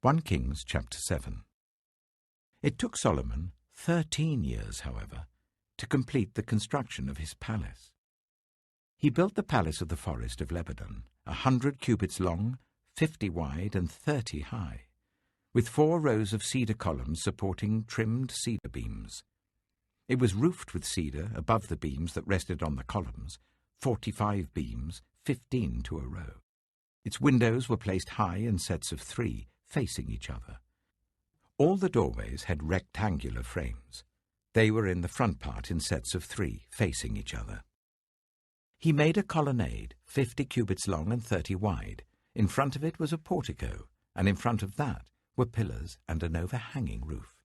1 Kings chapter 7. It took Solomon 13 years, however, to complete the construction of his palace. He built the palace of the forest of Lebanon, 100 cubits long, 50 wide, and 30 high, with 4 rows of cedar columns supporting trimmed cedar beams. It was roofed with cedar above the beams that rested on the columns, 45 beams, 15 to a row. Its windows were placed high in sets of 3, facing each other. All the doorways had rectangular frames. They were in the front part in sets of 3, facing each other. He made a colonnade, 50 cubits long and 30 wide. In front of it was a portico, and in front of that were pillars and an overhanging roof.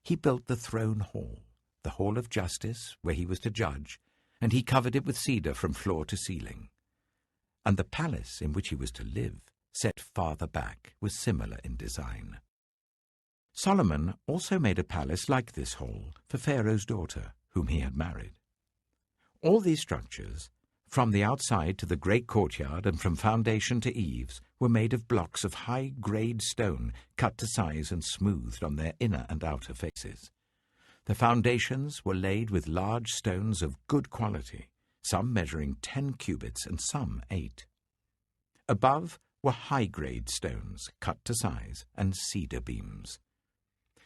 He built the throne hall, the hall of justice, where he was to judge, and he covered it with cedar from floor to ceiling. And the palace in which he was to live, set farther back, was similar in design. Solomon also made a palace like this hall for Pharaoh's daughter, whom he had married. All these structures, from the outside to the great courtyard and from foundation to eaves, were made of blocks of high-grade stone cut to size and smoothed on their inner and outer faces. The foundations were laid with large stones of good quality, some measuring 10 cubits and some 8. Above were high-grade stones cut to size and cedar beams.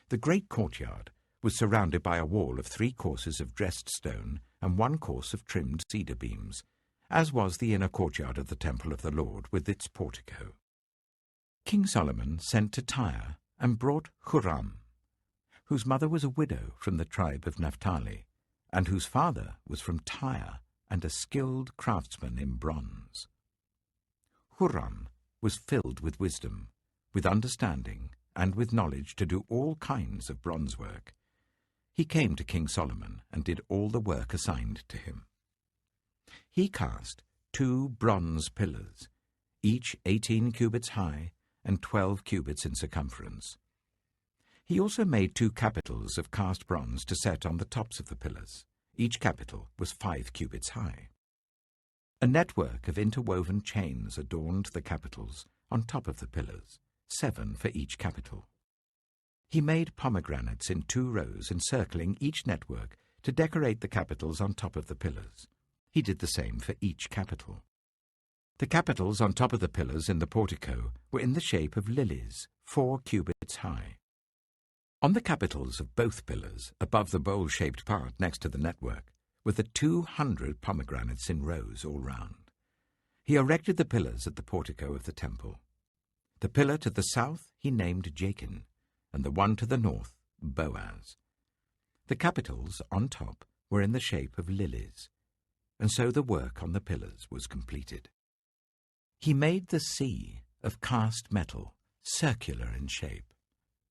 The great courtyard was surrounded by a wall of 3 courses of dressed stone and 1 course of trimmed cedar beams, as was the inner courtyard of the temple of the Lord with its portico. King Solomon sent to Tyre and brought Huram, whose mother was a widow from the tribe of Naphtali, and whose father was from Tyre and a skilled craftsman in bronze. Huram was filled with wisdom, with understanding, and with knowledge to do all kinds of bronze work. He came to King Solomon and did all the work assigned to him. He cast 2 bronze pillars, each 18 cubits high and 12 cubits in circumference. He also made 2 capitals of cast bronze to set on the tops of the pillars. Each capital was 5 cubits high. A network of interwoven chains adorned the capitals on top of the pillars, 7 for each capital. He made pomegranates in 2 rows encircling each network to decorate the capitals on top of the pillars. He did the same for each capital. The capitals on top of the pillars in the portico were in the shape of lilies, 4 cubits high. On the capitals of both pillars, above the bowl-shaped part next to the network, were the 200 pomegranates in rows all round. He erected the pillars at the portico of the temple. The pillar to the south he named Jachin, and the one to the north Boaz. The capitals on top were in the shape of lilies, and so the work on the pillars was completed. He made the sea of cast metal, circular in shape,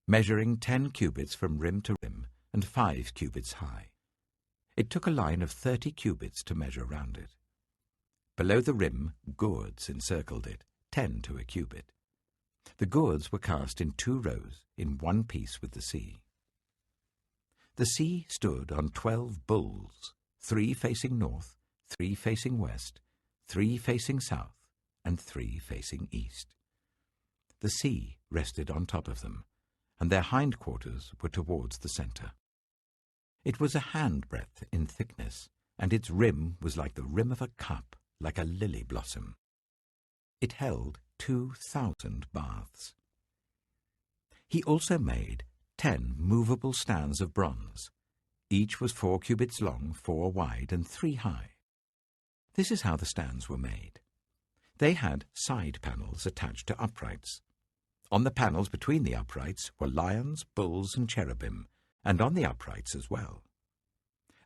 measuring 10 cubits from rim to rim and 5 cubits high. It took a line of 30 cubits to measure round it. Below the rim, gourds encircled it, 10 to a cubit. The gourds were cast in 2 rows, in one piece with the sea. The sea stood on 12 bulls, 3 facing north, 3 facing west, 3 facing south, and 3 facing east. The sea rested on top of them, and their hindquarters were towards the center. It was a handbreadth in thickness, and its rim was like the rim of a cup, like a lily blossom. It held 2,000 baths. He also made 10 movable stands of bronze. Each was 4 cubits long, 4 wide, and 3 high. This is how the stands were made. They had side panels attached to uprights. On the panels between the uprights were lions, bulls, and cherubim, and on the uprights as well.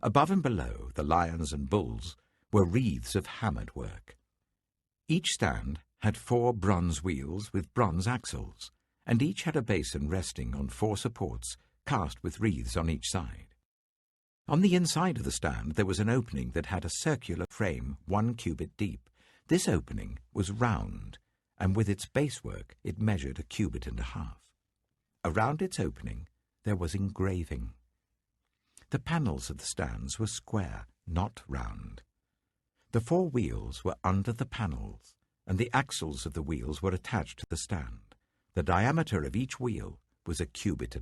Above and below the lions and bulls were wreaths of hammered work. Each stand had 4 bronze wheels with bronze axles, and each had a basin resting on 4 supports cast with wreaths on each side. On the inside of the stand there was an opening that had a circular frame 1 cubit deep. This opening was round, and with its basework it measured 1.5 cubits. Around its opening there was engraving. The panels of the stands were square, not round. The 4 wheels were under the panels, and the axles of the wheels were attached to the stand. The diameter of each wheel was 1.5 cubits.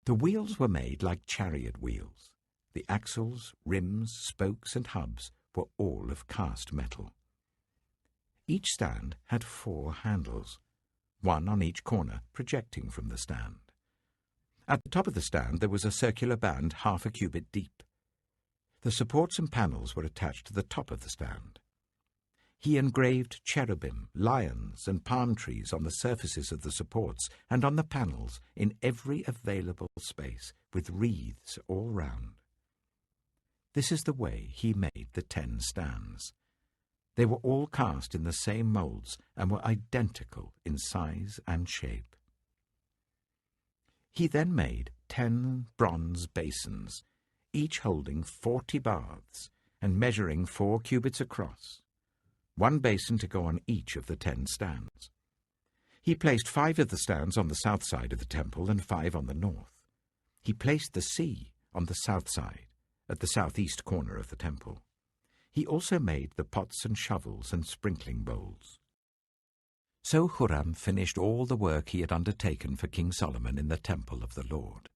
The wheels were made like chariot wheels. The axles, rims, spokes, and hubs were all of cast metal. Each stand had 4 handles, one on each corner projecting from the stand. At the top of the stand there was a circular band 1/2 cubit deep. The supports and panels were attached to the top of the stand. He engraved cherubim, lions, and palm trees on the surfaces of the supports and on the panels in every available space, with wreaths all round. This is the way he made the 10 stands. They were all cast in the same moulds and were identical in size and shape. He then made 10 bronze basins, each holding 40 baths and measuring 4 cubits across, 1 basin to go on each of the 10 stands. He placed 5 of the stands on the south side of the temple and 5 on the north. He placed the sea on the south side, at the southeast corner of the temple. He also made the pots and shovels and sprinkling bowls. So Huram finished all the work he had undertaken for King Solomon in the temple of the Lord.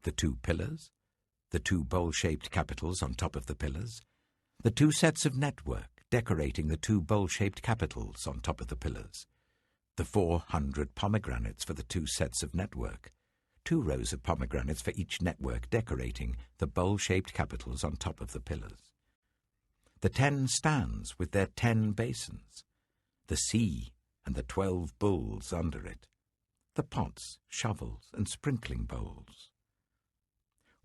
The 2 pillars, the 2 bowl-shaped capitals on top of the pillars, the 2 sets of network decorating the 2 bowl-shaped capitals on top of the pillars, the 400 pomegranates for the 2 sets of network, 2 rows of pomegranates for each network decorating the bowl-shaped capitals on top of the pillars, the 10 stands with their 10 basins, the sea and the 12 bulls under it, the pots, shovels, and sprinkling bowls.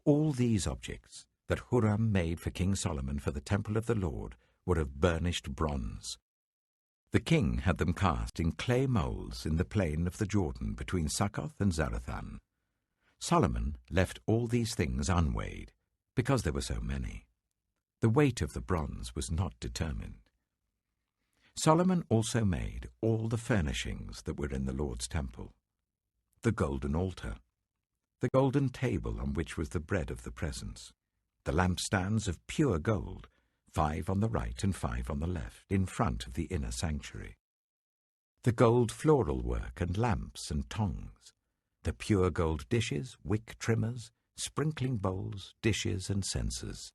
All these objects that Huram made for King Solomon for the temple of the Lord were of burnished bronze. The king had them cast in clay moulds in the plain of the Jordan between Succoth and Zarethan. Solomon left all these things unweighed, because there were so many. The weight of the bronze was not determined. Solomon also made all the furnishings that were in the Lord's temple: the golden altar, the golden table on which was the bread of the presence, the lampstands of pure gold, 5 on the right and 5 on the left, in front of the inner sanctuary, the gold floral work and lamps and tongs, the pure gold dishes, wick trimmers, sprinkling bowls, dishes, and censers,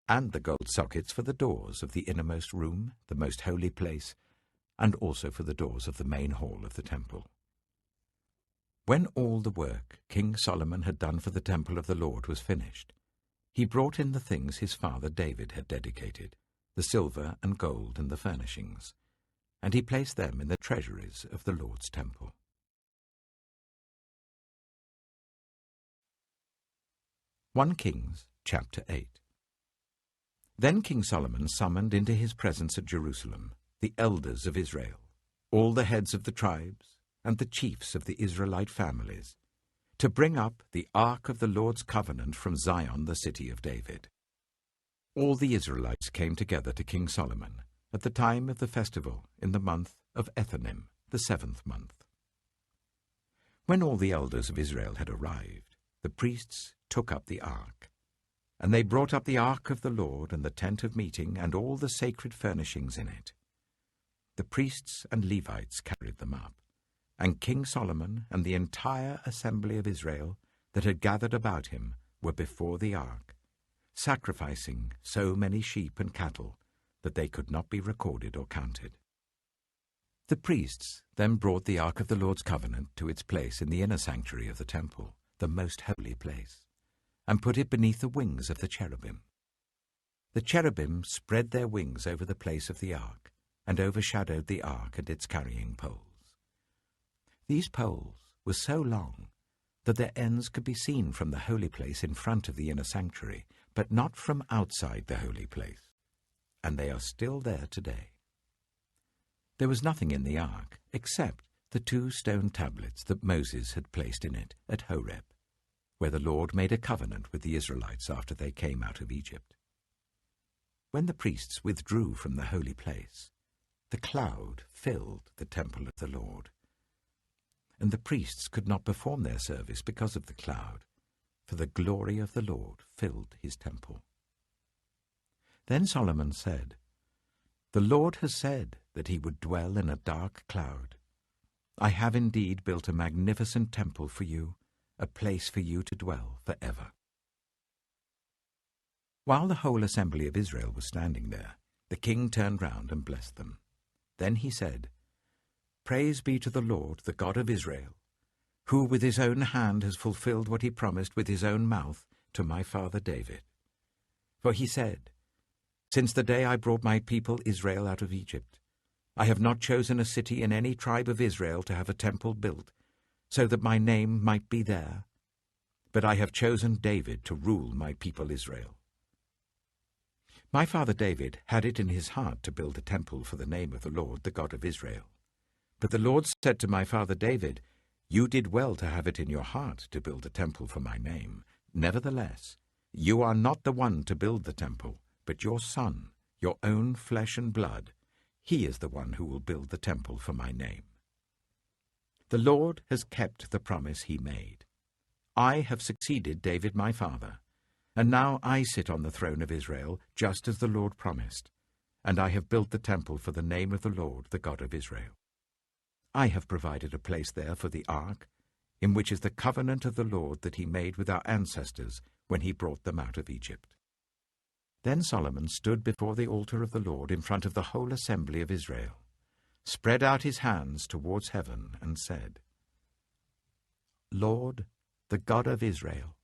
and the gold sockets for the doors of the innermost room, the most holy place, and also for the doors of the main hall of the temple. When all the work King Solomon had done for the temple of the Lord was finished, he brought in the things his father David had dedicated, the silver and gold and the furnishings, and he placed them in the treasuries of the Lord's temple. 1 Kings chapter 8. Then King Solomon summoned into his presence at Jerusalem the elders of Israel, all the heads of the tribes, and the chiefs of the Israelite families, to bring up the ark of the Lord's covenant from Zion, the city of David. All the Israelites came together to King Solomon at the time of the festival in the month of Ethanim, the 7th month. When all the elders of Israel had arrived, the priests took up the ark, and they brought up the ark of the Lord and the tent of meeting and all the sacred furnishings in it. The priests and Levites carried them up, and King Solomon and the entire assembly of Israel that had gathered about him were before the ark, sacrificing so many sheep and cattle that they could not be recorded or counted. The priests then brought the ark of the Lord's covenant to its place in the inner sanctuary of the temple, the most holy place, and put it beneath the wings of the cherubim. The cherubim spread their wings over the place of the ark and overshadowed the ark and its carrying poles. These poles were so long that their ends could be seen from the holy place in front of the inner sanctuary, but not from outside the holy place, and they are still there today. There was nothing in the ark except the 2 stone tablets that Moses had placed in it at Horeb, where the Lord made a covenant with the Israelites after they came out of Egypt. When the priests withdrew from the holy place, the cloud filled the temple of the Lord, and the priests could not perform their service because of the cloud, for the glory of the Lord filled his temple. Then Solomon said, "The Lord has said that he would dwell in a dark cloud. I have indeed built a magnificent temple for you, a place for you to dwell forever." While the whole assembly of Israel was standing there, the king turned round and blessed them. Then he said, "Praise be to the Lord, the God of Israel, who with his own hand has fulfilled what he promised with his own mouth to my father David. For he said, 'Since the day I brought my people Israel out of Egypt, I have not chosen a city in any tribe of Israel to have a temple built, so that my name might be there. But I have chosen David to rule my people Israel.' My father David had it in his heart to build a temple for the name of the Lord, the God of Israel. But the Lord said to my father David, 'You did well to have it in your heart to build a temple for my name. Nevertheless, you are not the one to build the temple, but your son, your own flesh and blood. He is the one who will build the temple for my name.' The Lord has kept the promise he made. I have succeeded David my father, and now I sit on the throne of Israel, just as the Lord promised, and I have built the temple for the name of the Lord, the God of Israel. I have provided a place there for the ark, in which is the covenant of the Lord that he made with our ancestors when he brought them out of Egypt." Then Solomon stood before the altar of the Lord in front of the whole assembly of Israel, spread out his hands towards heaven, and said, "Lord, the God of Israel,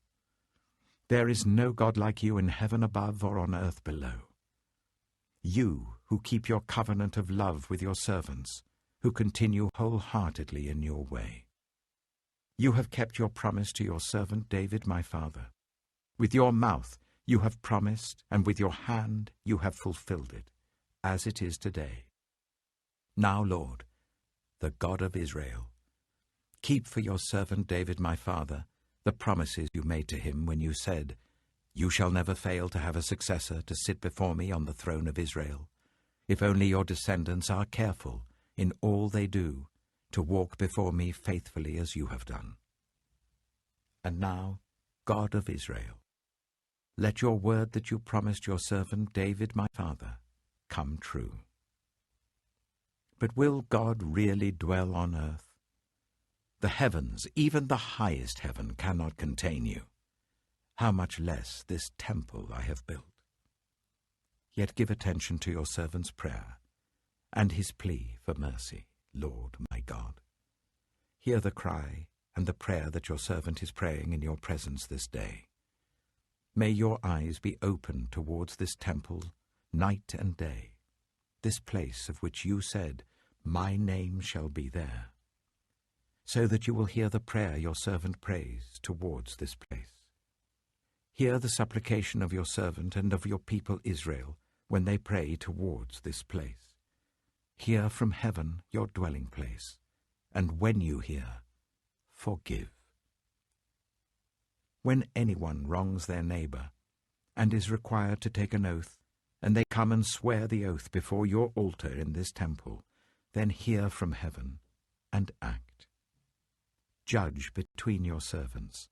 there is no God like you in heaven above or on earth below. You who keep your covenant of love with your servants, who continue wholeheartedly in your way. You have kept your promise to your servant David my father. With your mouth you have promised, and with your hand you have fulfilled it, as it is today. Now, Lord, the God of Israel, keep for your servant David my father the promises you made to him when you said, 'You shall never fail to have a successor to sit before me on the throne of Israel, if only your descendants are careful in all they do to walk before me faithfully as you have done.' And now, God of Israel, let your word that you promised your servant David my father come true." But will God really dwell on earth? The heavens, even the highest heaven, cannot contain you. How much less this temple I have built? Yet give attention to your servant's prayer and his plea for mercy, Lord my God. Hear the cry and the prayer that your servant is praying in your presence this day. May your eyes be open towards this temple night and day, this place of which you said, 'My name shall be there,' so that you will hear the prayer your servant prays towards this place. Hear the supplication of your servant and of your people Israel when they pray towards this place. Hear from heaven your dwelling place, and when you hear, forgive. When anyone wrongs their neighbor and is required to take an oath, and they come and swear the oath before your altar in this temple, then hear from heaven and act. Judge between your servants,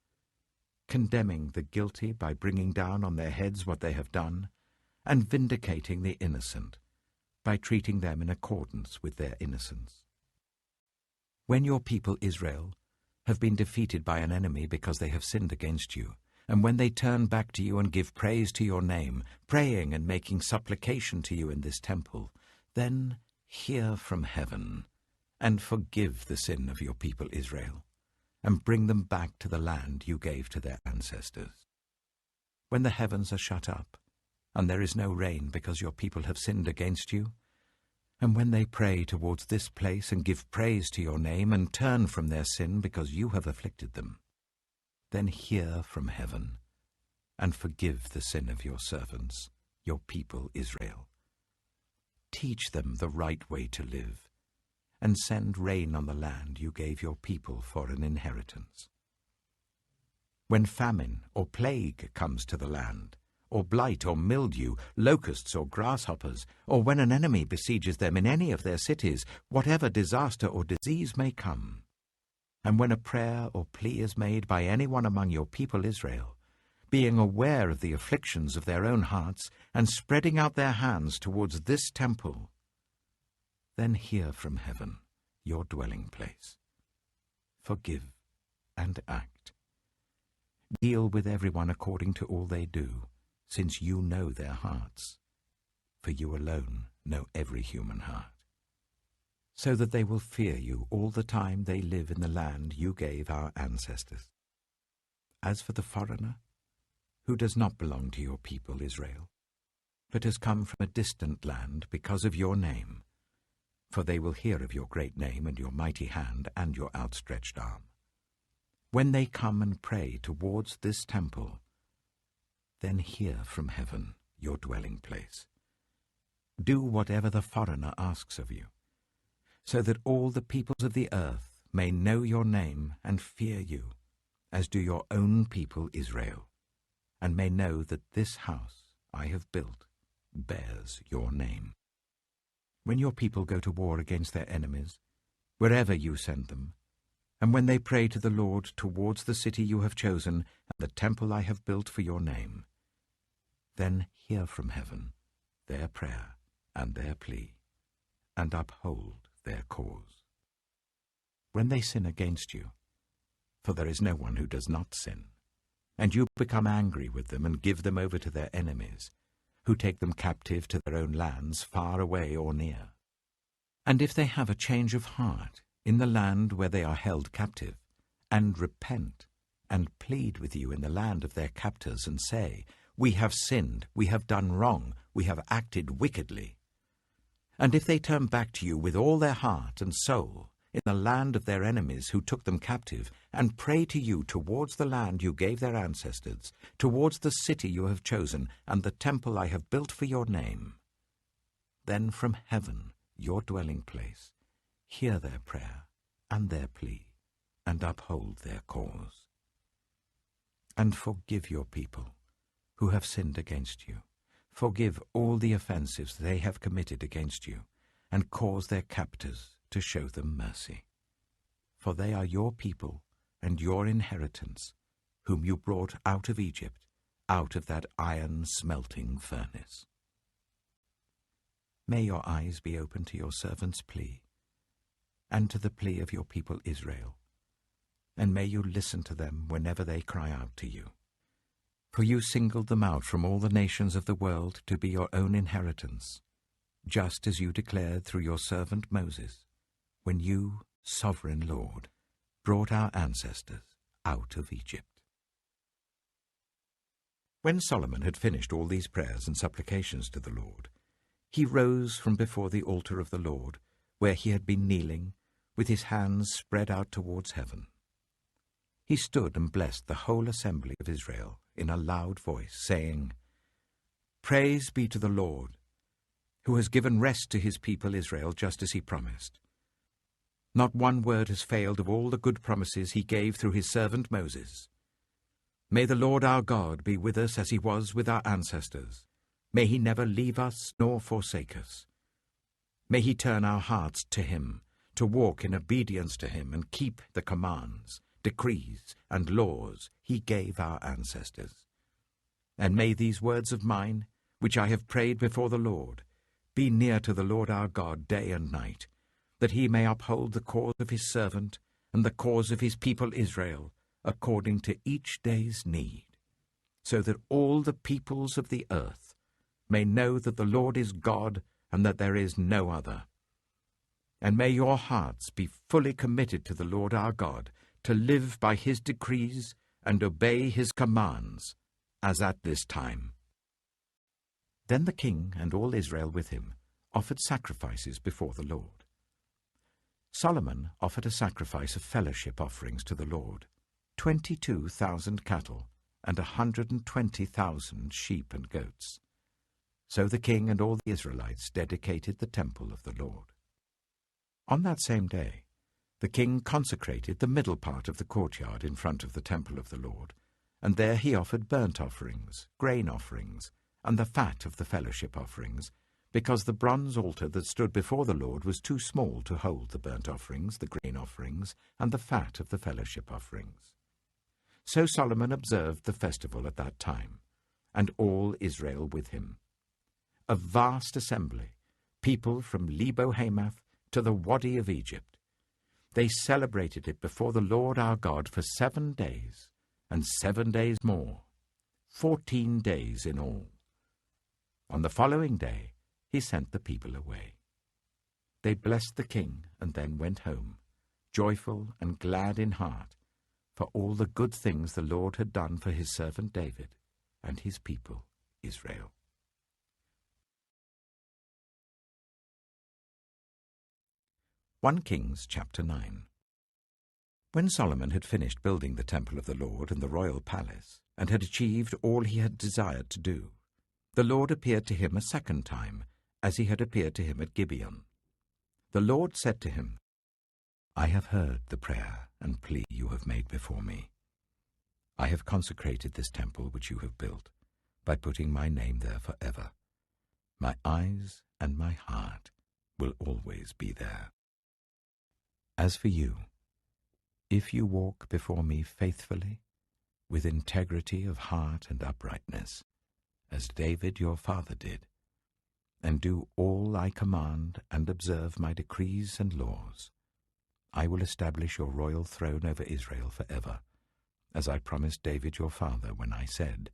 condemning the guilty by bringing down on their heads what they have done, and vindicating the innocent by treating them in accordance with their innocence. When your people Israel have been defeated by an enemy because they have sinned against you, and when they turn back to you and give praise to your name, praying and making supplication to you in this temple, then hear from heaven and forgive the sin of your people Israel, and bring them back to the land you gave to their ancestors. When the heavens are shut up, and there is no rain because your people have sinned against you, and when they pray towards this place and give praise to your name and turn from their sin because you have afflicted them, then hear from heaven and forgive the sin of your servants, your people Israel. Teach them the right way to live, and send rain on the land you gave your people for an inheritance. When famine or plague comes to the land, or blight or mildew, locusts or grasshoppers, or when an enemy besieges them in any of their cities, whatever disaster or disease may come, and when a prayer or plea is made by anyone among your people Israel, being aware of the afflictions of their own hearts, and spreading out their hands towards this temple, then hear from heaven your dwelling place. Forgive and act. Deal with everyone according to all they do, since you know their hearts, for you alone know every human heart, so that they will fear you all the time they live in the land you gave our ancestors. As for the foreigner, who does not belong to your people Israel, but has come from a distant land because of your name, for they will hear of your great name and your mighty hand and your outstretched arm. When they come and pray towards this temple, then hear from heaven, your dwelling place. Do whatever the foreigner asks of you, so that all the peoples of the earth may know your name and fear you, as do your own people Israel, and may know that this house I have built bears your name. When your people go to war against their enemies, wherever you send them, and when they pray to the Lord towards the city you have chosen and the temple I have built for your name, then hear from heaven their prayer and their plea, and uphold their cause. When they sin against you, for there is no one who does not sin, and you become angry with them and give them over to their enemies, who take them captive to their own lands, far away or near. And if they have a change of heart in the land where they are held captive, and repent, and plead with you in the land of their captors, and say, "We have sinned, we have done wrong, we have acted wickedly," and if they turn back to you with all their heart and soul in the land of their enemies who took them captive, and pray to you towards the land you gave their ancestors, towards the city you have chosen, and the temple I have built for your name, then from heaven, your dwelling place, hear their prayer and their plea, and uphold their cause. And forgive your people who have sinned against you. Forgive all the offenses they have committed against you, and cause their captors to show them mercy. For they are your people and your inheritance, whom you brought out of Egypt, out of that iron smelting furnace. May your eyes be open to your servant's plea, and to the plea of your people Israel, and may you listen to them whenever they cry out to you. For you singled them out from all the nations of the world to be your own inheritance, just as you declared through your servant Moses, when you, sovereign Lord, brought our ancestors out of Egypt. When Solomon had finished all these prayers and supplications to the Lord, he rose from before the altar of the Lord, where he had been kneeling, with his hands spread out towards heaven. He stood and blessed the whole assembly of Israel in a loud voice, saying, "Praise be to the Lord, who has given rest to his people Israel just as he promised. Not one word has failed of all the good promises he gave through his servant Moses. May the Lord our God be with us as he was with our ancestors. May he never leave us nor forsake us. May he turn our hearts to him, to walk in obedience to him and keep the commands, decrees, and laws he gave our ancestors. And may these words of mine, which I have prayed before the Lord, be near to the Lord our God day and night, that he may uphold the cause of his servant and the cause of his people Israel, according to each day's need, so that all the peoples of the earth may know that the Lord is God and that there is no other. And may your hearts be fully committed to the Lord our God, to live by his decrees and obey his commands, as at this time." Then the king and all Israel with him offered sacrifices before the Lord. Solomon offered a sacrifice of fellowship offerings to the Lord, 22,000 cattle and 120,000 sheep and goats. So the king and all the Israelites dedicated the temple of the Lord. On that same day, the king consecrated the middle part of the courtyard in front of the temple of the Lord, and there he offered burnt offerings, grain offerings, and the fat of the fellowship offerings, because the bronze altar that stood before the Lord was too small to hold the burnt offerings, the grain offerings, and the fat of the fellowship offerings. So Solomon observed the festival at that time, and all Israel with him. A vast assembly, people from Lebo-Hamath to the Wadi of Egypt, They celebrated it before the Lord our God for 7 days, and 7 days more, 14 days in all. On the following day he sent the people away. They blessed the king and then went home, joyful and glad in heart, for all the good things the Lord had done for his servant David and his people Israel. One Kings chapter 9. When Solomon had finished building the temple of the Lord and the royal palace, and had achieved all he had desired to do, the Lord appeared to him a second time, as he had appeared to him at Gibeon. The Lord said to him, I have heard the prayer and plea you have made before me. I have consecrated this temple which you have built, by putting my name there forever. My eyes and my heart will always be there. As for you, if you walk before me faithfully, with integrity of heart and uprightness, as David your father did, and do all I command and observe my decrees and laws, I will establish your royal throne over Israel forever, as I promised David your father when I said,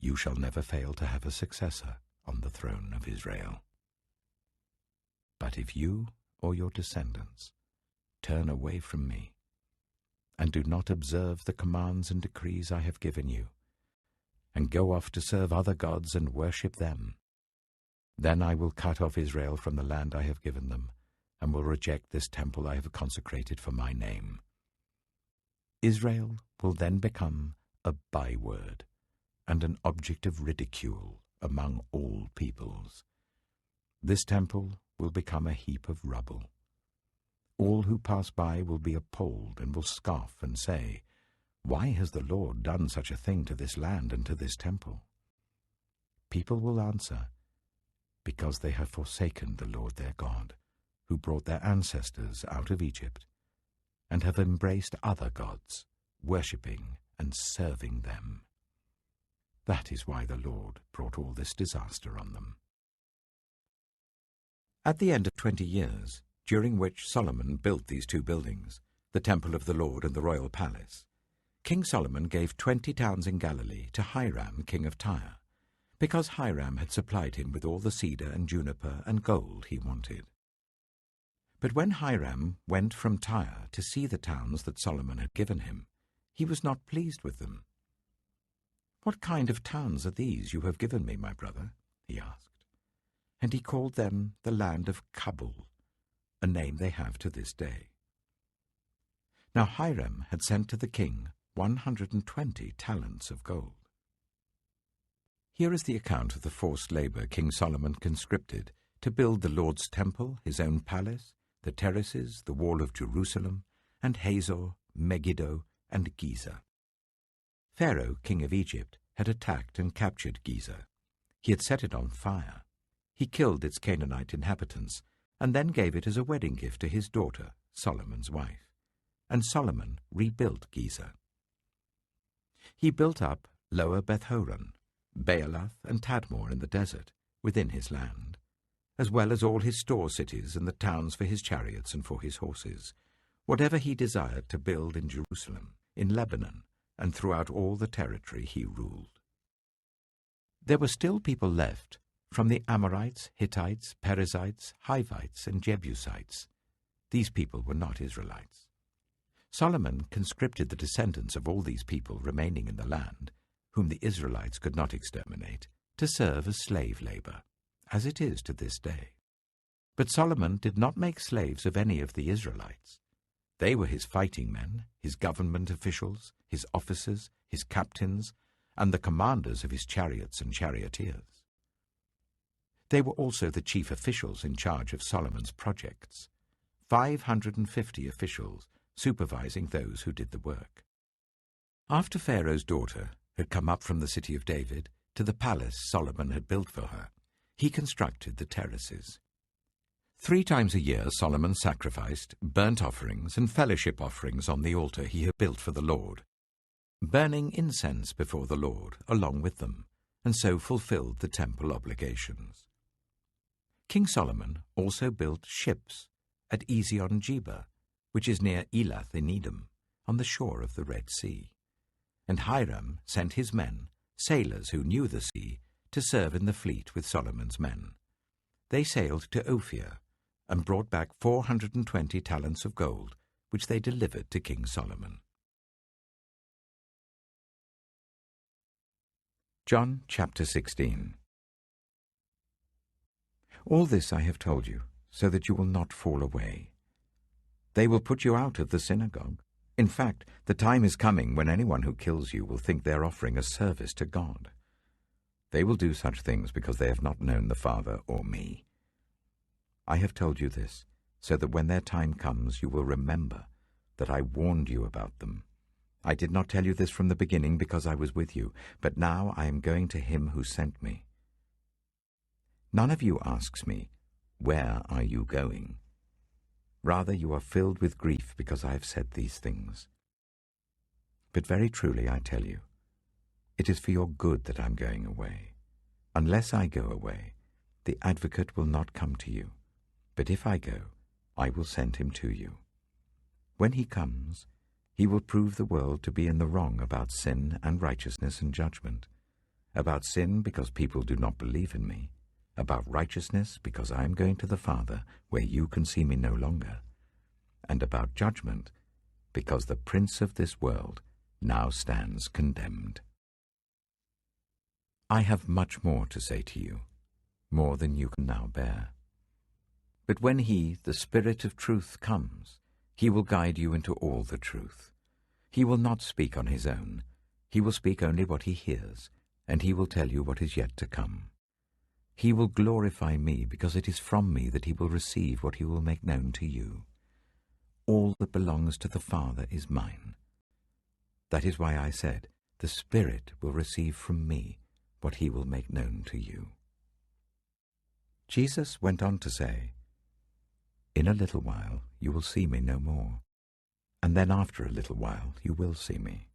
You shall never fail to have a successor on the throne of Israel. But if you or your descendants turn away from me, and do not observe the commands and decrees I have given you, and go off to serve other gods and worship them, then I will cut off Israel from the land I have given them, and will reject this temple I have consecrated for my name. Israel will then become a byword and an object of ridicule among all peoples. This temple will become a heap of rubble. All who pass by will be appalled and will scoff and say, Why has the Lord done such a thing to this land and to this temple? People will answer, Because they have forsaken the Lord their God, who brought their ancestors out of Egypt, and have embraced other gods, worshipping and serving them. That is why the Lord brought all this disaster on them. At the end of 20 years, during which Solomon built these 2 buildings, the temple of the Lord and the royal palace, King Solomon gave 20 towns in Galilee to Hiram, king of Tyre, because Hiram had supplied him with all the cedar and juniper and gold he wanted. But when Hiram went from Tyre to see the towns that Solomon had given him, he was not pleased with them. What kind of towns are these you have given me, my brother? He asked. And he called them the land of Kabul, a name they have to this day. Now Hiram had sent to the king 120 talents of gold. Here is the account of the forced labor King Solomon conscripted to build the Lord's temple, his own palace, the terraces, the wall of Jerusalem, and Hazor, Megiddo, and Giza. Pharaoh, king of Egypt, had attacked and captured Giza. He had set it on fire. He killed its Canaanite inhabitants, and then gave it as a wedding gift to his daughter, Solomon's wife. And Solomon rebuilt Giza. He built up Lower Beth-horon, Baalath, and Tadmor in the desert, within his land, as well as all his store cities and the towns for his chariots and for his horses, whatever he desired to build in Jerusalem, in Lebanon, and throughout all the territory he ruled. There were still people left from the Amorites, Hittites, Perizzites, Hivites, and Jebusites. These people were not Israelites. Solomon conscripted the descendants of all these people remaining in the land, whom the Israelites could not exterminate, to serve as slave labor, as it is to this day. But Solomon did not make slaves of any of the Israelites. They were his fighting men, his government officials, his officers, his captains, and the commanders of his chariots and charioteers. They were also the chief officials in charge of Solomon's projects, 550 officials supervising those who did the work. After Pharaoh's daughter had come up from the city of David to the palace Solomon had built for her, he constructed the terraces. 3 times a year Solomon sacrificed burnt offerings and fellowship offerings on the altar he had built for the Lord, burning incense before the Lord along with them, and so fulfilled the temple obligations. King Solomon also built ships at Ezion-Geber, which is near Elath in Edom, on the shore of the Red Sea. And Hiram sent his men, sailors who knew the sea, to serve in the fleet with Solomon's men. They sailed to Ophir and brought back 420 talents of gold, which they delivered to King Solomon. John chapter 16. All this I have told you, so that you will not fall away. They will put you out of the synagogue. In fact, the time is coming when anyone who kills you will think they are offering a service to God. They will do such things because they have not known the Father or me. I have told you this, so that when their time comes you will remember that I warned you about them. I did not tell you this from the beginning because I was with you, but now I am going to him who sent me. None of you asks me, "Where are you going?" Rather, you are filled with grief because I have said these things. But very truly I tell you, it is for your good that I am going away. Unless I go away, the Advocate will not come to you. But if I go, I will send him to you. When he comes, he will prove the world to be in the wrong about sin and righteousness and judgment. About sin, because people do not believe in me. About righteousness, because I am going to the Father, where you can see me no longer. And about judgment, because the prince of this world now stands condemned. I have much more to say to you, more than you can now bear. But when he, the Spirit of truth, comes, he will guide you into all the truth. He will not speak on his own. He will speak only what he hears, and he will tell you what is yet to come. He will glorify me, because it is from me that he will receive what he will make known to you. All that belongs to the Father is mine. That is why I said, the Spirit will receive from me what he will make known to you. Jesus went on to say, "In a little while you will see me no more, and then after a little while you will see me."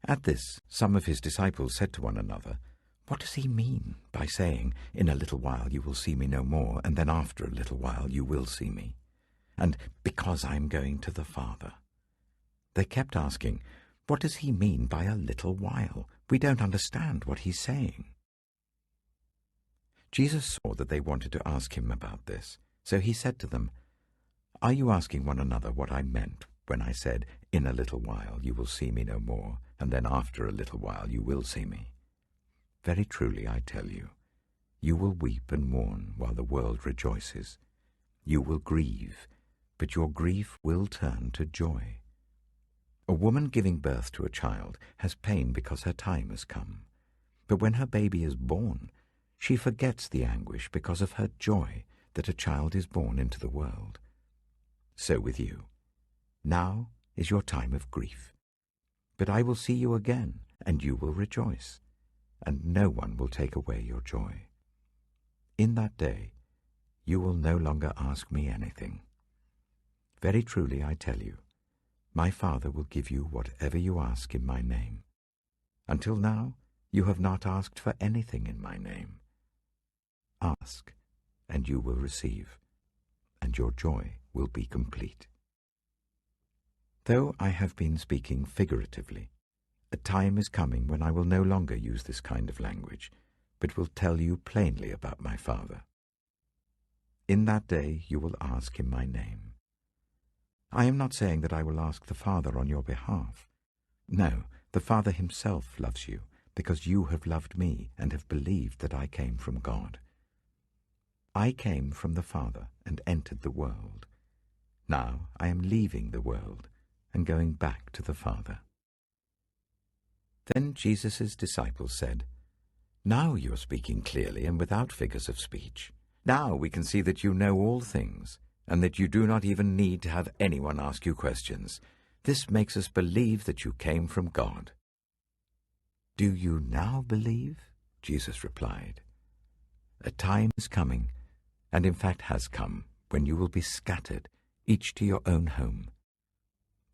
At this, some of his disciples said to one another, "What does he mean by saying, 'In a little while you will see me no more, and then after a little while you will see me'? And 'because I am going to the Father'?" They kept asking, "What does he mean by a little while? We don't understand what he's saying." Jesus saw that they wanted to ask him about this, so he said to them, "Are you asking one another what I meant when I said, 'In a little while you will see me no more, and then after a little while you will see me'? Very truly I tell you, you will weep and mourn while the world rejoices. You will grieve, but your grief will turn to joy. A woman giving birth to a child has pain because her time has come. But when her baby is born, she forgets the anguish because of her joy that a child is born into the world. So with you. Now is your time of grief. But I will see you again, and you will rejoice, and no one will take away your joy. In that day you will no longer ask me anything. Very truly I tell you, my Father will give you whatever you ask in my name. Until now you have not asked for anything in my name. Ask, and you will receive, and your joy will be complete. Though I have been speaking figuratively, a time is coming when I will no longer use this kind of language, but will tell you plainly about my Father. In that day you will ask in my name. I am not saying that I will ask the Father on your behalf. No, the Father himself loves you, because you have loved me and have believed that I came from God. I came from the Father and entered the world. Now I am leaving the world and going back to the Father." Then Jesus' disciples said, "Now you are speaking clearly and without figures of speech. Now we can see that you know all things, and that you do not even need to have anyone ask you questions. This makes us believe that you came from God." "Do you now believe?" Jesus replied. "A time is coming, and in fact has come, when you will be scattered, each to your own home.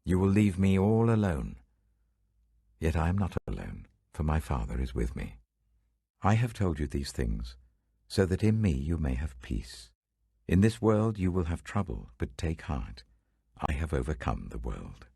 You will leave me all alone. Yet I am not alone, for my Father is with me. I have told you these things, so that in me you may have peace. In this world you will have trouble, but take heart. have overcome the world.